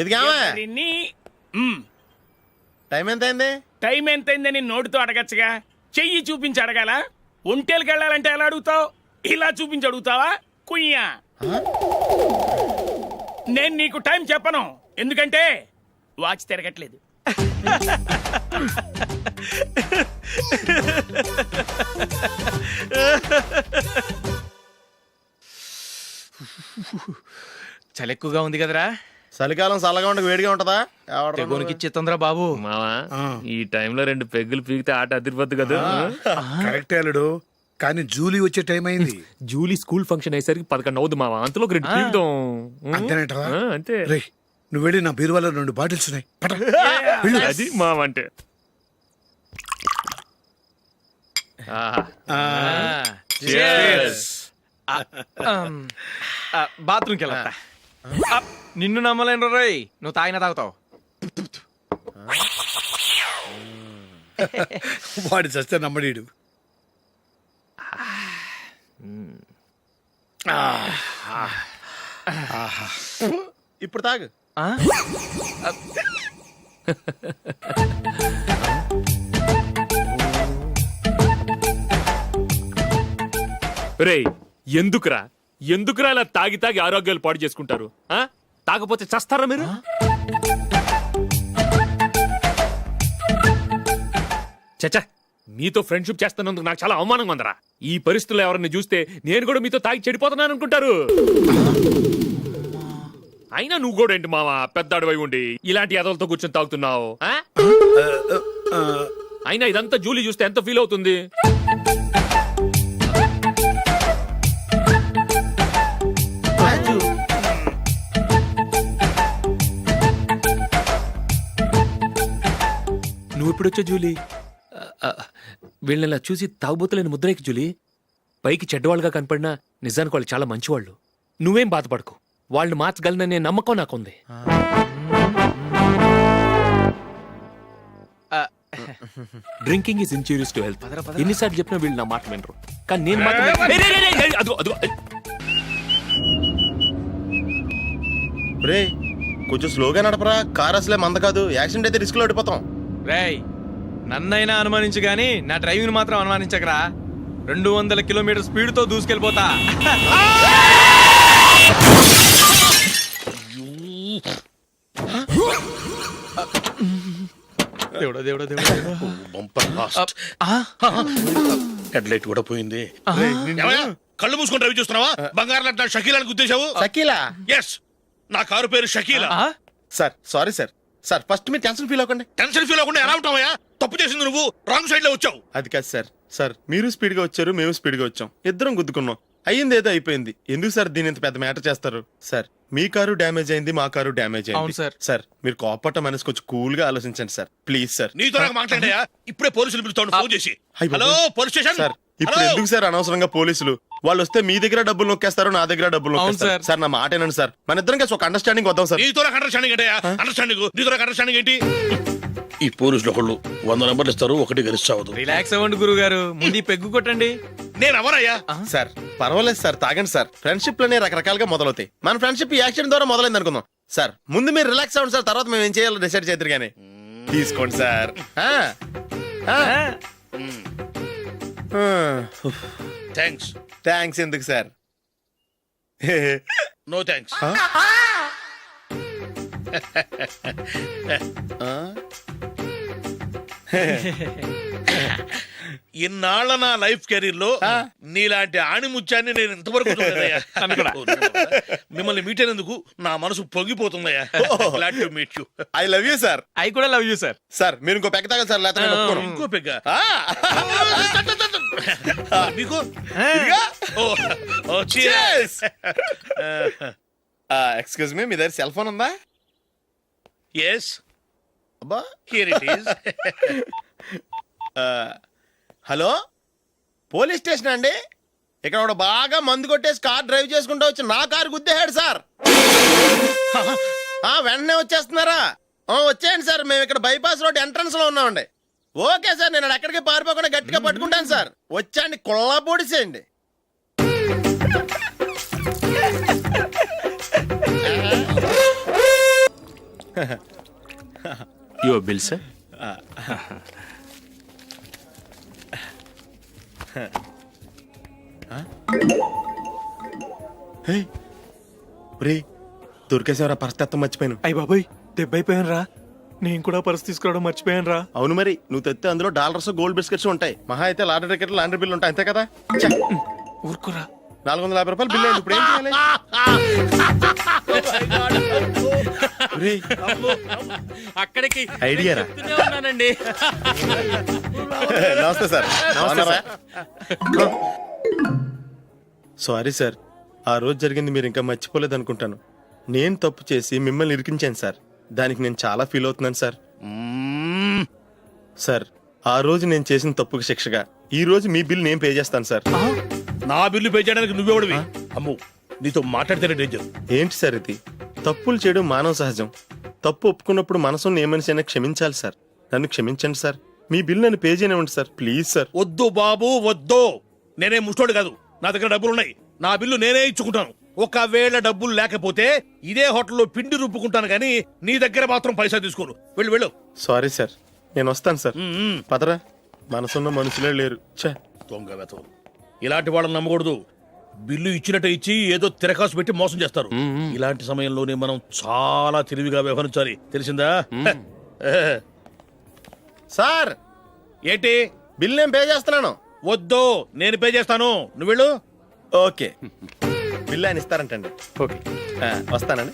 ఇది టైం ఎంత అయింది? టైం ఎంతైందని నోటితో అడగచ్చుగా, చెయ్యి చూపించి అడగాల? ఒంటేలకు వెళ్ళాలంటే ఎలా అడుగుతావు? ఇలా చూపించి అడుగుతావా? కుయ్యా, నేను నీకు టైం చెప్పను, ఎందుకంటే వాచ్ తిరగట్లేదు. చలి ఎక్కువగా ఉంది కదరా. చలికాలం చల్లగా ఉండక వేడిగా ఉంటదా? తెగోనికి ఇచ్చేతుందిరా బాబు. మావా ఈ టైంలో 2 పెగ్గులు పీకితే ఆట అదిరిపోద్దు కదా. కరెక్ట్ అల్లుడు, కానీ జూలీ వచ్చే టైం అయింది. జూలీ స్కూల్ ఫంక్షన్ అయ్యేసరికి 11 అవుద్ది మావా, అంతలో 2 పీకుతాం. అంతేనేటవా? అంతే. రే, నువ్వు వెళ్ళి నా బీరువాలో 2 బాటిల్స్ ఉన్నాయి. పట. అది మావా అంటే. బాత్రూమ్కి వెళ్ళా. నిన్ను నమ్మలేను రోయ్, నువ్వు తాగినా తాగుతావు. వాడి చస్తే నమ్మడీడు. ఇప్పుడు తాగు. రేయ్, ఎందుకురా ఇలా తాగి తాగి ఆరోగ్యాలు పాడు చేసుకుంటారు? తాగపోతే చస్తారా మీరు? చచ్చా, మీతో ఫ్రెండ్షిప్ చేస్తున్నందుకు నాకు చాలా అవమానంగా ఉందరా. ఈ పరిస్థితుల్లో ఎవరిని చూస్తే నేను కూడా మీతో తాగి చెడిపోతున్నాను అనుకుంటారు. అయినా నువ్వు కూడా ఏంటి మావా, పెద్ద అడవై ఉండి ఇలాంటి ఎదలతో కూర్చొని తాగుతున్నావు? అయినా ఇదంతా జూలీ చూస్తే ఎంత ఫీల్ అవుతుంది? నువ్వు ఎప్పుడొచ్చా జూలీ? వీళ్ళని చూసి తాగుబోతులేని ముద్రేకి జూలీ. పైకి చెడ్డవాళ్ళుగా కనపడినా నిజానికి వాళ్ళు చాలా మంచివాళ్ళు. నువ్వేం బాధపడకు, వాళ్ళని మార్చగలననే నమ్మకం నాకుంది. Drinking is injurious to health. ఎన్నిసార్లు చెప్పినా వీళ్ళు నా మాట వినరు, కానీ నేను మాత్రం. రే, కొంచెం స్లోగా నడపరా, కార్ అసలే మంద కాదు. యాక్సిడెంట్ అయితే రిస్క్ లో ఓడిపోతాం. రేయ్, నన్నైనా అనుమానించు గాని నా డ్రైవింగ్ మాత్రం అనుమానించకరా. 200 కిలోమీటర్ స్పీడ్ తో దూసుకెళ్ళిపోతా. దేవుడా దేవుడా దేవుడా, హెడ్ లైట్ కూడా పోయింది. కళ్ళు మూసుకొని రవి చూస్తున్నావా? బంగారం లాంటి షకీలాని గుద్దేశావు. షకీలా? ఎస్, నా కారు పేరు Shakeela. Sir sorry sir. Sir first మీరు టెన్షన్ ఫీల్ అవ్వకండి. టెన్షన్ ఫీల్ అవ్వకుండా ఎలా ఉంటావా? తప్పు చేసింది నువ్వు, రాంగ్ సైడ్ లో వచ్చావు. అది కాదు సార్. సార్ మీరు స్పీడ్ గా వచ్చారు, మేము స్పీడ్ గా వచ్చాం, ఇద్దరం గుద్దుకున్నాం. అయ్యింది ఏదో అయిపోయింది. ఎందుకు సార్ దీని ఇంత పెద్ద మ్యాటర్ చేస్తారు? సార్ మీ కారు డ్యామేజ్ అయింది, మా కారు డ్యామేజ్ అయింది. సార్. సార్ మీరు కోపట్ట మనసు కొంచెం కూల్ గా ఆలోచించండి సార్, ప్లీజ్ సార్. నీతో నాకు మాట్లాడాయా? ఇప్పుడే పోలీసులు పిలుస్తాను, ఫోన్ చేసి. Hello police station. సార్ ఇప్పుడు ఎందుకు సార్ అనవసరంగా పోలీసులు? వాళ్ళు వస్తే మీ దగ్గర డబ్బులు నొక్కేస్తారు, నా దగ్గర డబ్బులు నొక్కేస్తారు. సార్ నా మాట ఏనండి సార్, మన ఇద్దరం కలిసి ఒక అండర్స్టాండింగ్ వద్దాం సార్. నీతో నాకు అండర్స్టాండింగ్ ఏంటయ్యా? అండర్స్టాండింగ్ నీతో నాకు అండర్స్టాండింగ్ ఏంటి? ఈ పోలీసులు ఒకళ్ళు 100 నెంబర్లు ఇస్తారు, ఒకటి గెలిచావదు. రిలాక్స్ అవ్వండి గురువు గారు, ముందు పెగ్గు కొట్టండి. నేను ఎవరయ్యా? సార్ పర్వాలేదు సార్, తాగండి సార్. ఫ్రెండ్షిప్ లోనే రకరకాలుగా మొదలవుతాయి. మన ఫ్రెండ్షిప్ ఈ యాక్సిడెంట్ ద్వారా మొదలైంది అనుకుందాం. సార్ ముందు మీరు రిలాక్స్ అవ్వండి సార్, తర్వాత మేము ఏం చేయాలో డిసైడ్ చేద్దరు కానీ. తీసుకోండి సార్. థ్యాంక్స్. థ్యాంక్స్ ఎందుకు సార్? No thanks. ఇన్నాళ్ళ నా లైఫ్ కెరీర్ లో నీలాంటి ఆణిముత్యాన్ని నేను ఇంతవరకు చూడలేదయ్యా. మిమ్మల్ని మీట్ అయినందుకు నా మనసు పొంగిపోతుందయ్యా. Glad to meet you. I love you sir. I కూడా లవ్ యూ సార్. సార్ మీరు ఇంకో పెగ్గ తాగండి సార్, లేకపోతే నేను ఒప్పుకోను. ఇంకో పెగ్గ మీకు? ఎక్స్క్యూజ్ మీ, మీ దగ్గర సెల్ ఫోన్ ఉందా? ఎస్, అబ్బా here it is. Hello, police station అండి. ఇక్కడ ఒక బాగా మందు కొట్టేసి కార్ డ్రైవ్ చేసుకుంటూ వచ్చి నా కారు గుద్దేశాడు సార్. వెంటనే వచ్చేస్తున్నారా? వచ్చేయండి సార్, మేము ఇక్కడ బైపాస్ రోడ్ ఎంట్రన్స్ లో ఉన్నామండి. ఓకే సార్, నేను ఎక్కడికి పారిపోకుండా గట్టిగా పట్టుకుంటాను సార్. వచ్చాండి, కుళ్ళ పొడిసేయండి. Your bill sir. రే దొరికేసేవరా పరిస్థితి మర్చిపోయాను. అయ్య బాబాయ్ దెబ్బైపోయాను రా. నేను కూడా పర్స్ తీసుకురావడం మర్చిపోయాను రా. అవును మరి నువ్వు తెస్తే అందులో డాలర్స్ గోల్డ్ బిస్కెట్స్ ఉంటాయి. మహా అయితే లాటరీ టికెట్ లాండ్రీ బిల్లు ఉంటాయి, అంతే కదా. ఊరుకోరా. 450 రూపాయలు బిల్లు అయింది. ఇప్పుడు ఏం చేయాలి? రేయ్, అక్కడికి ఐడియా రా. చెప్తూనే ఉన్నానండి. నమస్తే సార్. బాగున్నారా? సారీ సార్, ఆ రోజు జరిగింది మీరు ఇంకా మర్చిపోలేదు అనుకుంటాను. నేను తప్పు చేసి మిమ్మల్ని ఇరికించాను సార్. దానికి నేను చాలా ఫీల్ అవుతున్నాను సార్. సార్, ఆ రోజు నేను చేసిన తప్పుకి శిక్షగా ఈ రోజు మీ బిల్ నేను పే చేస్తాను సార్. నా బిల్లు పే చేయడానికి నువ్వెవడివి? అమ్ము, నీతో మాట్లాడితేనే డేంజర్. ఏంటి సార్ ఇది? తప్పులు చేయడం మానవ సహజం. తప్పు ఒప్పుకున్నప్పుడు మనసుని ఏ మనిషి అయినా క్షమించాలి సార్. నన్ను క్షమించండి సార్. మీ బిల్ నన్ను పే చేయనివ్వండి సార్, ప్లీజ్ సార్. వద్దు బాబు వద్దు. నేనే ముష్టోడు కాదు, నా దగ్గర డబ్బులు ఉన్నాయి. నా బిల్లు నేనే ఇచ్చుకుంటాను. ఒకవేళ డబ్బులు లేకపోతే ఇదే హోటల్లో పిండి రుబ్బుకుంటాను, కానీ నీ దగ్గర మాత్రం పైసా తీసుకోను. వెళ్ళు వెళ్ళు. సారీ సార్, నేను వస్తాను సార్. పదరా, మనసున్న మనుషులే లేరు. ఛే, దొంగ వెతవు. ఇలాంటి వాళ్ళని నమ్మకూడదు. బిల్లు ఇచ్చినట్టు ఇచ్చి ఏదో తిరకాసు పెట్టి మోసం చేస్తారు. ఇలాంటి సమయంలోనే మనం చాలా తెలివిగా వ్యవహరించాలి, తెలిసిందా? సార్ ఏంటి? బిల్ నేను పే చేస్తున్నాను. వద్దు, నేను పే చేస్తాను. నువ్వు వెళ్ళు. ఓకే, బిల్ ఆయన ఇస్తారంటండి. ఓకే. వస్తానండి.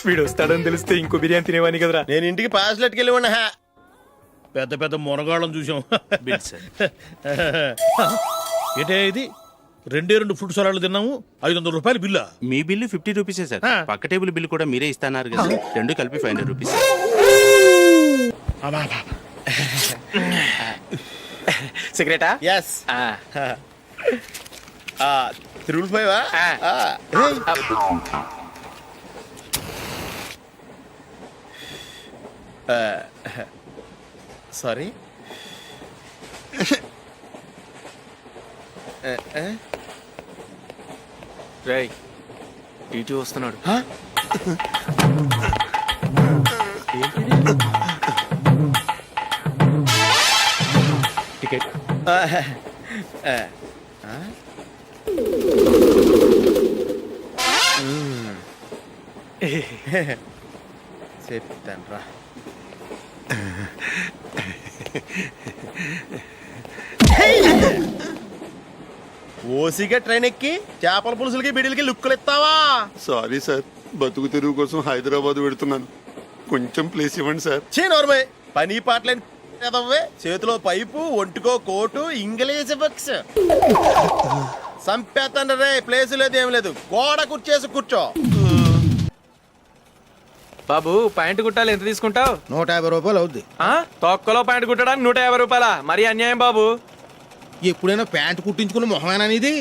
వీడు వస్తాడని తెలిస్తే ఇంకో బిర్యానీ తినేవాని కదరా. నేను ఇంటికి పాస్లెట్కి వెళ్ళి ఉన్నా. పెద్ద పెద్ద మునగాళ్ళం చూసాం. Bill sir. ఏంటే ఇది? 2 ఫ్రూట్ సలాడ్లు తిన్నాము, 500 రూపాయలు బిల్లా? మీ బిల్లు 50 రూపీసే సార్. పక్క టేబుల్ బిల్లు కూడా మీరే ఇస్తాన్నారు కదా, రెండు కలిపి 500 రూపీస్. సిగరెటా? ఎస్. 355 సారీ. రేయ్, టీటీ వస్తున్నాడు. టికెట్. చెప్తాను రా. ఓసిగా ట్రైన్ ఎక్కి చేపల పులుసులకి బిడిలకి లుక్కులు ఇస్తావా? సారీ సార్, బతుకు తెరువు కోసం హైదరాబాద్ పెడుతున్నాను. కొంచెం ప్లేస్ ఇవ్వండి సార్. నోర్మే, పని పాటలేని ఎదవ్వే. చేతిలో పైపు, ఒంటికో కోటు, ఇంగ్లీష్ బుక్స్. సంపేతండ్రి రే, ప్లేస్ లేదు ఏం లేదు. గోడ కుర్చేసి కూర్చో. బాబు ప్యాంటు కుట్టాలి, ఎంత తీసుకుంటావు? 150 రూపాయలు అవుద్ది. తొక్కలో ప్యాంటు కుట్టడానికి 150 రూపాయల? మరి అన్యాయం బాబు. ఎప్పుడైనా ప్యాంట్ కుట్టించుకున్న మొహమేనా ఇది?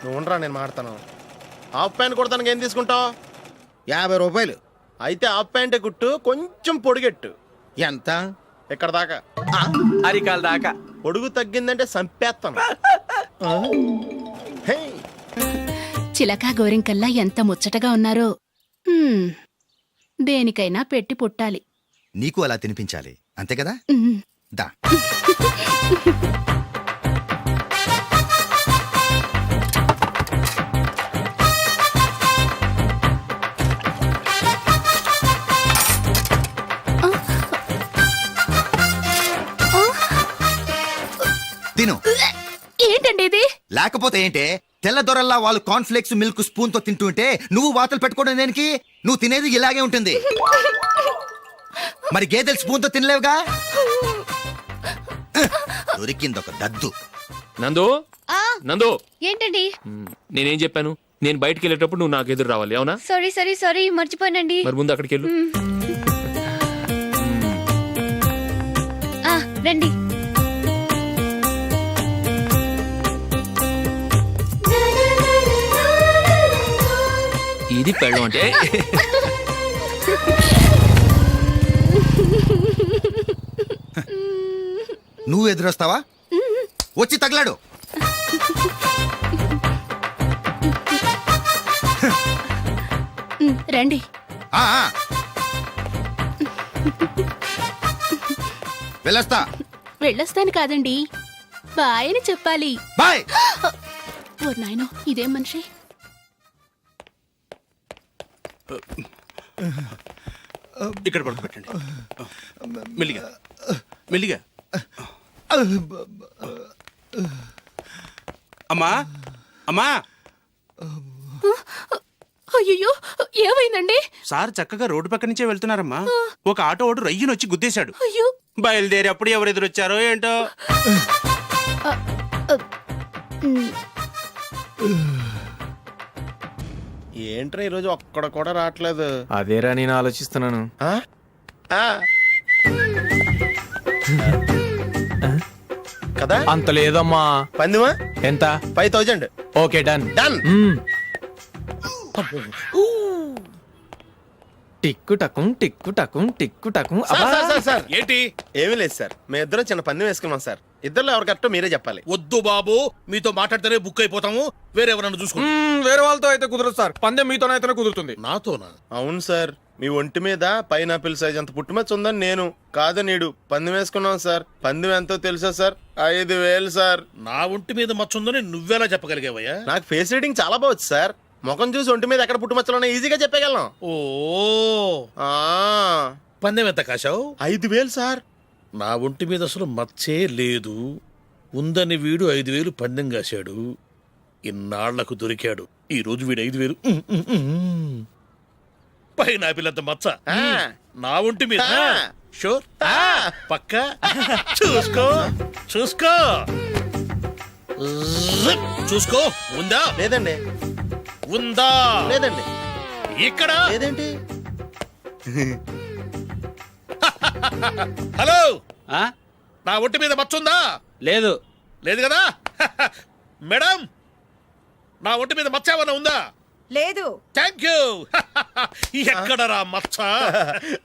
నువ్వురా, నేను మాడతాను. హాఫ్ ప్యాంట్ కుడతానికి ఏం తీసుకుంటావు? 50 రూపాయలు. అయితే హాఫ్ ప్యాంటే కుట్టు, కొంచెం పొడిగెట్టు. ఎంత? ఎక్కడ దాకా? అరికాల దాకా. పొడుగు తగ్గిందంటే సంపేస్తాను. హే, చిలకా గోరింకల్లా ఎంత ముచ్చటగా ఉన్నారో. దేనికైనా పెట్టి పుట్టాలి. నీకు అలా తినిపించాలి, అంతే కదా? దా. తిను. ఏంటండి ఇది? లేకపోతే ఏంటే? తెల్లదొరల్లా వాళ్ళు కార్న్ఫ్లేక్స్ మిల్క్ స్పూన్ తో తింటుంటే నువ్వు వాతలు పెట్టుకోవడం దేనికి? నువ్వు తినేది ఇలాగే ఉంటుంది. మరి గేదెలు స్పూన్ తో తినలేవుగా. దొరికింది ఒక దద్దు. నందు, నందు, ఏంటండి? నేనేం చెప్పాను? నేను బయటికి వెళ్ళేటప్పుడు నువ్వు నాకు ఎదురు రావాలి, అవునా? సారీ మర్చిపోయానండి. మరి ముందు అక్కడికి వెళ్ళు. రండి. ఇది పెళ్ళం అంటే. నువ్వు ఎదురొస్తావా? వచ్చి తగలాడు. రండి. ఆ, ఆ. వెళ్ళొస్తా. వెళ్ళొస్తాను కాదండి, బాయ్ అని చెప్పాలి. బాయ్. ఓ నాయనో, ఇదేం మనిషి? ఇక్కడ పడుకోబెట్టండి. మెల్లిగా మెల్లిగా. అమ్మా అమ్మా, అయ్యో, ఏమైందండి? సార్ చక్కగా రోడ్డు పక్క నుంచే వెళ్తున్నారమ్మా. ఒక ఆటో ఓడు రయ్యను వచ్చి గుద్దేశాడు. అయ్యో. బయలుదేరి అప్పుడు ఎవరు ఎదురొచ్చారో ఏంటో. ఏంట్రా ఈరోజు ఒక్కడ కూడా రావట్లేదు. అదేరా నేను ఆలోచిస్తున్నాను. ఆ? ఆ. కదా అంత లేదమ్మా. పందిమా ఎంత? 5000. Okay done. డన్. టిక్కు టకుం టిక్కు టకుం టిక్కు టకుం. సార్ ఏంటి? ఏమీ లేదు సార్, మేము ఇద్దరం చిన్న పందెం వేసుకున్నాం సార్. ఇద్దరు ఎవరు కరెక్టో మీరే చెప్పాలి. వద్దు బాబు, మీతో మాట్లాడితేనే బుక్ అయిపోతాము. వేరెవరన్నా చూసుకోండి. వేరే వాళ్ళతో అయితే కుదరదు సార్, పందెం మీతోనైతేనే కుదురుతుంది. నాతోనా? అవును సార్, మీ ఒంటి మీద పైనాపిల్ సైజ్ అంత పుట్టుమచ్చ ఉందని నేను కాదనీడు పందెం వేసుకున్నాం సార్. పందెం ఎంతో తెలుసా సార్? 5000 సార్. నా ఒంటి మీద మచ్చ ఉందని నువ్వెలా చెప్పగలిగావయ్యా? నాకు ఫేస్ రీడింగ్ చాలా బాగుంది సార్. ముఖం చూసి ఒంటి మీద ఎక్కడ పుట్టుమచ్చలో ఈజీగా చెప్పగలను. ఓ, ఆ, పందెం ఎంత కాశావు? 5000 సార్. నా ఒంటి మీద అసలు మచ్చే లేదు. ఉందని వీడు 5000 పందెం కాశాడు. ఇన్నాళ్లకు దొరికాడు. ఈ రోజు వీడు 5000. పైన పిల్లంత మచ్చ నా ఒంటి మీద. షూర్? పక్క చూసుకో చూసుకో చూసుకో. ఉందా? లేదండి. ఉందా? లేదండి. ఇక్కడ లేదేంటి? హలో, ఆ? నా ఒంటి మీద మచ్చ ఉందా? లేదు. లేదు కదా? మేడం, నా ఒంటి మీద మచ్చ ఏమన్నా ఉందా? లేదు. Thank you. ఎక్కడరా మచ్చ?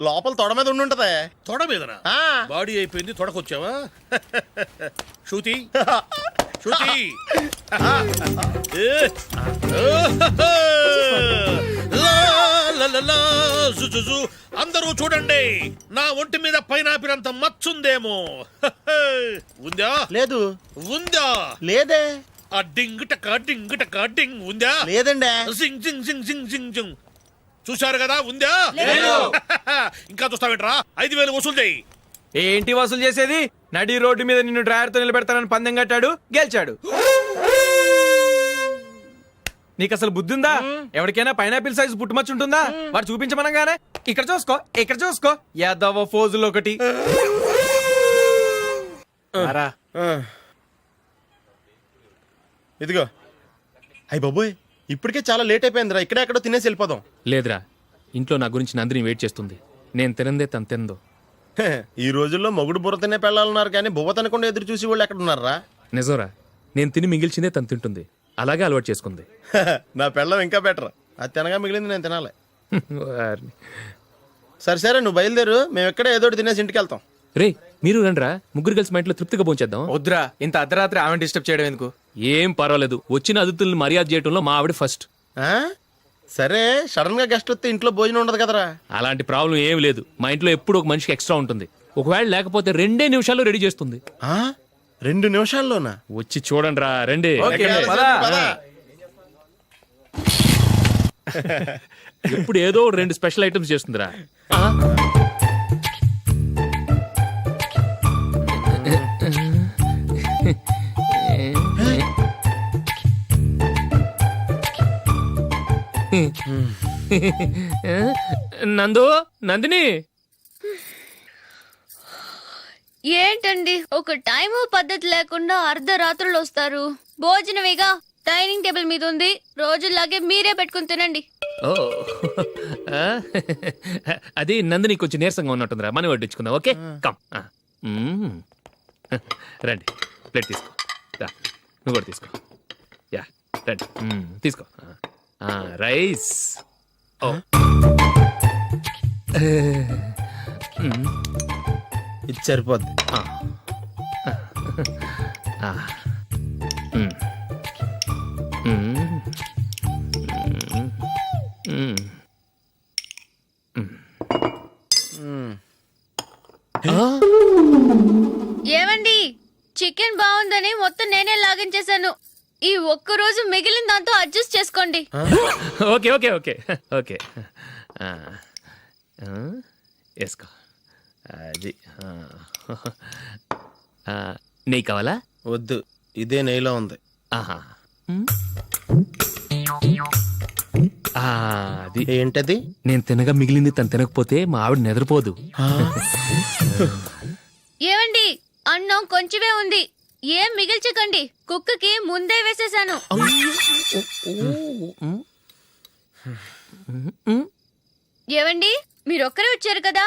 లోపల తొడ మీద ఉండుంటదే. తొడ మీదనా? ఆ. బాడీ అయిపోయింది, తొడకొచ్చావా? శృతి శృతి. అందరూ చూడండి, నా ఒంటి మీద పైనాపిల్ అంత మచ్చుందేమో. ఉందా? లేదు. ఉందా? లేదే. ఆ డింగ్ టక డింగ్ టక డింగ్ ఉందా? లేదండి. జింగ్ జింగ్ జింగ్ జింగ్ జింగ్ జింగ్. చూశారు కదా? ఉందా? ఇంకా చూస్తావేంట్రా? 5000 వసూలు చేయి. ఏంటి వసూలు చేసేది? నడి రోడ్డు మీద నిన్ను డ్రైవర్ తో నిలబెడతానని పందెం కట్టాడు, గెలిచాడు. నీకు అసలు బుద్ధి ఉందా? ఎవరికైనా పైనాపిల్ సైజు పుట్టుమచ్చు ఉంటుందా? వాడు చూపించమనగానే ఇక్కడ చూసుకో, ఇక్కడ చూసుకో, యాదవ ఫోజులు ఒకటి. రా. ఇదిగో. అయ్య బాబోయ్, ఇప్పటికే చాలా లేట్ అయిపోయిందిరా. ఇక్కడే ఎక్కడో తినేసి వెళ్ళిపోదాం. లేదురా, ఇంట్లో నా గురించి నందిని వెయిట్ చేస్తుంది. నేను తినందే తను తిందో. ఈ రోజుల్లో మొగుడు బుర్ర తినే పెళ్ళాలన్నారు కానీ బువ్వ తినకుండా ఎదురు చూసి వాళ్ళు ఎక్కడ ఉన్నారా? నిజంరా, నేను తిని మిగిల్చిందే తను తింటుంది. అలాగే అలవాటు చేసుకుంది. నా పెళ్ళం ఇంకా బెటర్. అది తినగా మిగిలింది నేను తినాలి. వారిని. సరే సరే, నువ్వు బయలుదేరు. మేము ఎక్కడ ఏదో ఒకటి తినేసి ఇంటికి వెళ్తాం. రే, మీరు రండిరా, ముగ్గురు కలిసి మా ఇంట్లో తృప్తిగా పోంచేద్దాం. వద్దురా, ఇంత అర్ధరాత్రి ఆమె డిస్టర్బ్ చేయడం ఎందుకు? ఏం పర్వాలేదు, వచ్చిన అతిథుల్ని మర్యాద చేయడంలో మా ఆవిడ ఫస్ట్. ఆ? సరే, సడన్ గా గెస్ట్ వస్తే ఇంట్లో భోజనం ఉండదు కదరా. అలాంటి ప్రాబ్లం ఏం లేదు. మా ఇంట్లో ఎప్పుడు ఒక మనిషికి ఎక్స్ట్రా ఉంటుంది. ఒకవేళ లేకపోతే 2 నిమిషాల్లో రెడీ చేస్తుంది. 2 నిమిషాల్లోనా? వచ్చి చూడండి రా, రండి. ఓకే, పద. ఇప్పుడు ఏదో 2 స్పెషల్ ఐటమ్స్ చేస్తుందిరా. నందు, నందిని. ఏంటండి ఒక టైము పద్ధతి లేకుండా అర్ధరాత్రులు వస్తారు? భోజనమేగా డైనింగ్ టేబుల్ మీద ఉంది, రోజులాగే మీరే పెట్టుకుని తినండి. ఓ, అది నందిని కొంచెం నీరసంగా ఉన్నట్టుందిరా, మనం వడ్డించుకుందాం. Okay, come. రండి, ప్లేట్ తీసుకో. రా, నువ్వు కూడా తీసుకో. యా, రండి, తీసుకో. రైస్. ఓ, ఇది సరిపోద్ది. ఏమండి చికెన్ బాగుందని మొత్తం నేనే లాగించేశాను. ఈ ఒక్క రోజు మిగిలిన దాంతో అడ్జస్ట్ చేసుకోండి. ఓకే ఓకే ఓకే ఓకే వేసుకో అది నెయ్యి కావాలా? వద్దు, ఇదే నెయ్యిలో ఉంది. ఆహా అది ఏంటది? నేను తినగా మిగిలింది తను తినకపోతే మా ఆవిడ నిద్రపోదు. ఏమండి అన్నం కొంచెమే ఉంది, ఏం మిగిల్చకండి. కుక్కకి ముందే వేసేసాను. ఏవండి మీరొక్కరే వచ్చారు కదా,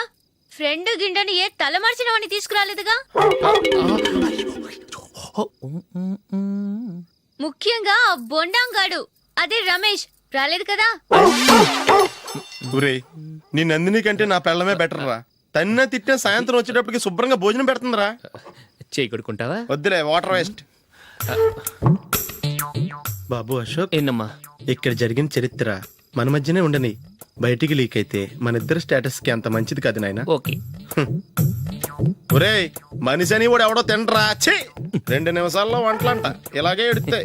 ఫ్రెండ్ గిండెని ఏ తలమార్చిన వాడిని తీసుకురాలేదుగా? ముఖ్యంగా ఆ బొండాంగాడు అదే రమేష్ రాలేదు కదా? ఊరే నీ నందిని కంటే నా పెళ్ళమే బెటర్ రా. తన్న తిట్టిన సాయంత్రం వచ్చేటప్పటికి శుభ్రంగా భోజనం పెడుతుందిరా. చేయి కొడుకుంటావా? వద్దులే, వాటర్ వేస్ట్. బాబు అశోక్, ఏంటమ్మా? ఇక్కడ జరిగిన చరిత్ర మన మధ్యనే ఉండని, బయటికి లీక్ అయితే మన ఇద్దరు స్టేటస్ కి అంత మంచిది కాదు నాయన. ఓకే. ఒరే మనిషి అని కూడా ఎవడో తినరా. ఛీ 2 నిమిషాల్లో వంటలంట ఇలాగే ఎడితే.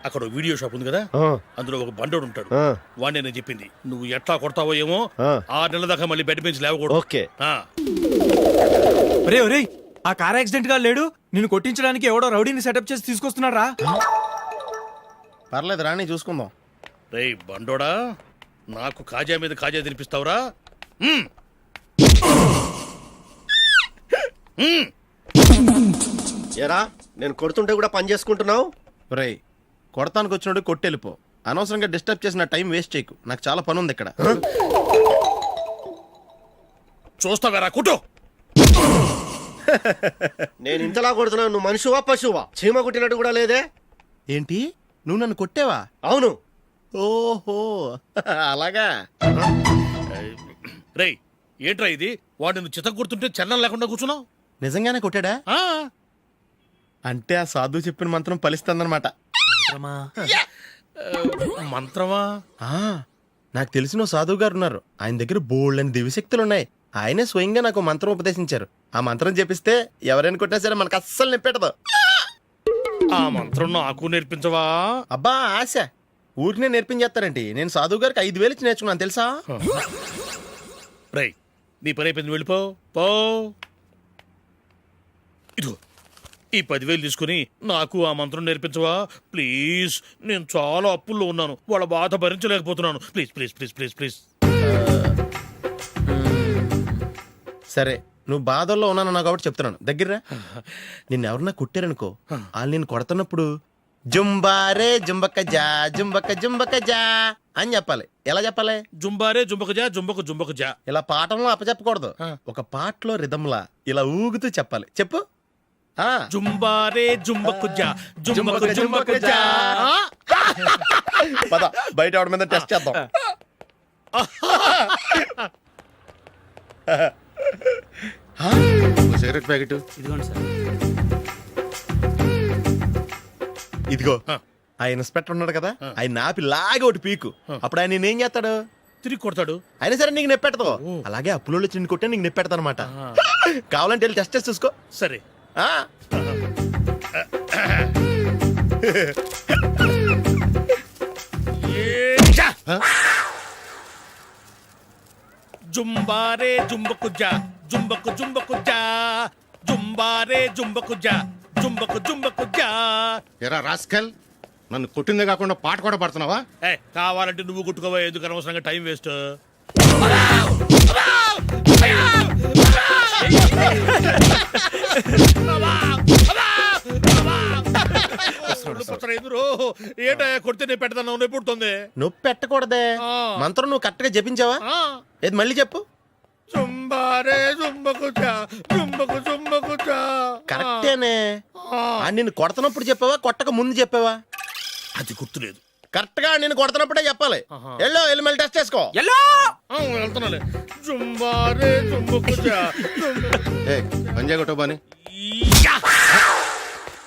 అక్కడ వీడియో షాప్ ఉంది కదా, అందులో ఒక బండోడు ఉంటాడు. వాడిని నేను చెప్పింది నువ్వు ఎట్లా కొడతావో ఏమో, 6 నెలల దాకా మళ్ళీ బెడ్ బెంచ్ లేవకూడదు. ఓకే. ఒరే ఒరే ఆ కార్ యాక్సిడెంట్ గా లేడు, నిన్ను కొట్టించడానికి ఎవడో రౌడీని సెటప్ చేసి తీసుకొస్తున్నాడు రా. పర్లేదు రాని చూసుకుందాం. రేయ్ బండోడా, నాకు కాజా మీద కాజా తినిపిస్తావురా? ఎరా నేను కొడుతుంటే కూడా పని చేసుకుంటున్నావు? రే కొడతానికి వచ్చినట్టు కొట్టెళ్ళిపో. అనవసరంగా డిస్టర్బ్ చేసిన టైం వేస్ట్ చేయకు, నాకు చాలా పని ఉంది ఇక్కడ. చూస్తావేరా కుట్టు. నేను ఇంతలా కొడుతున్నావు, నువ్వు మనుషువా పశువా? చీమ కుట్టినట్టు కూడా లేదే. ఏంటి నువ్వు నన్ను కొట్టేవా? అవును. ఓహో అలాగా. రేయ్ ఏంట్రా ఇది, వాడు నువ్వు చిత్త కొడుతుంటే చలనం లేకుండా కూర్చున్నావు? నిజంగానే కొట్టాడా? అంటే ఆ సాధువు చెప్పిన మంత్రం ఫలిస్తుందన్నమాట. మంత్రమా? నాకు తెలిసిన సాధువు గారు ఉన్నారు, ఆయన దగ్గర బోల్డని దివ్యశక్తులు ఉన్నాయి. ఆయనే స్వయంగా నాకు మంత్రం ఉపదేశించారు. ఆ మంత్రం చెప్పిస్తే ఎవరైనా కొట్టినా సరే మనకు అస్సలు నిప్పెట్టదు. ఆ మంత్రం నాకు నేర్పించవా? అబ్బా ఆశ, ఊరినే నేర్పించేస్తారండి. నేను సాధువు గారికి 5,000 ఇచ్చి నేర్చుకున్నాను తెలుసా? రేయ్ నీ పని అయిపోయింది, వెళ్ళిపో పో. ఇదిగో ఈ 10,000 తీసుకుని నాకు ఆ మంత్రం నేర్పించవా ప్లీజ్? నేను చాలా అప్పుల్లో ఉన్నాను, వాళ్ళ బాధ భరించలేకపోతున్నాను. Please please please please please. సరే నువ్వు బాధల్లో ఉన్నాను నాకు కాబట్టి చెప్తున్నాను, దగ్గర నిన్ను ఎవరన్నా కొట్టారనుకో, వాళ్ళు నేను కొడుతున్నప్పుడు జుంబారే జుంబక జా జుంబక జుంబక జా అని చెప్పాలి. ఎలా చెప్పాలి? జుంబారే జుంబక జా జుంబకు జుంబకు జా. ఇలా పాఠంలో అప్పచెప్పకూడదు, ఒక పాటలో రిధంలా ఇలా ఊగుతూ చెప్పాలి. చెప్పు. జుంబారే జుంబకు జా జుంబకు జుంబకు జా. పద బయట ఆవిడ మీద టెస్ట్ చేద్దాం. సిగరెట్ ప్యాకెట్ ఇదిగోండి సార్. ఇదిగో ఆ ఇన్స్పెక్టర్ ఉన్నాడు కదా, ఆయన ఆపి లాగే ఒకటి పీకు. అప్పుడు ఆయన నేనేం చేస్తాడు? తిరిగి కొడతాడు. అయినా సరే నీకు నెప్పెడతావు. అలాగే అప్పులో చిన్న కొట్టే నీకు నెప్పెడతా అనమాట. కావాలంటే వెళ్ళి టెస్ట్ చేసి చూసుకో. సరే. జుంబారే జుంబకు జా జుంబకు జుంబకు జా జుంబారే జుంబకు జా జుంబకు జుంబకు జా. ఎరా రాస్కల్, నన్ను కొట్టిందే కాకుండా పాట కూడా పడుతున్నావా? కావాలంటే నువ్వు కొట్టుకోవా, ఎందుకు అనవసరంగా టైం వేస్ట్. ఏంటో కొడితే నేను పెడతాను, నొప్పి పుడుతుంది. నొప్పి పెట్టకూడదే, మంత్రం నువ్వు కరెక్ట్ గా జపించావా? ఏది మళ్ళీ చెప్పు. జుంబారే జుంబకు జా జుంబకు జుంబకు జా. కరెక్టేనే. నిన్ను కొడుతున్నప్పుడు చెప్పావా, కొట్టక ముందు చెప్పావా? అది గుర్తులేదు. కరెక్ట్ గా నేను కొడుతున్నప్పుడే చెప్పాలి. వెళ్ళి మళ్ళీ టెస్ట్ చేసుకో. వెళ్తున్నాలే. జుంబారే జుంబకు జా పంజా కొట్టబాని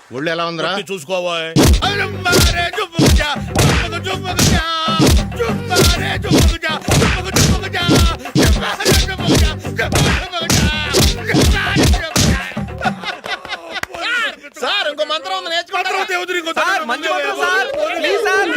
ఒళ్ళు ఎలా ఉందిరా? వచ్చి చూసుకోవా జుంబారే జుంబుకుజా, జుంబకుజా, జుంబారే జుంబకుజా, జుంబకుజా, జుంబారే జుంబకుజా, జుంబకుజా, జుంబారే జుంబకుజా. సార్ ఇంకో మంత్రం ఉంది నేర్చుకుంటారా? దేవుడు నీకు సార్ మంచి మంత్రం సార్ ప్లీజ్ సార్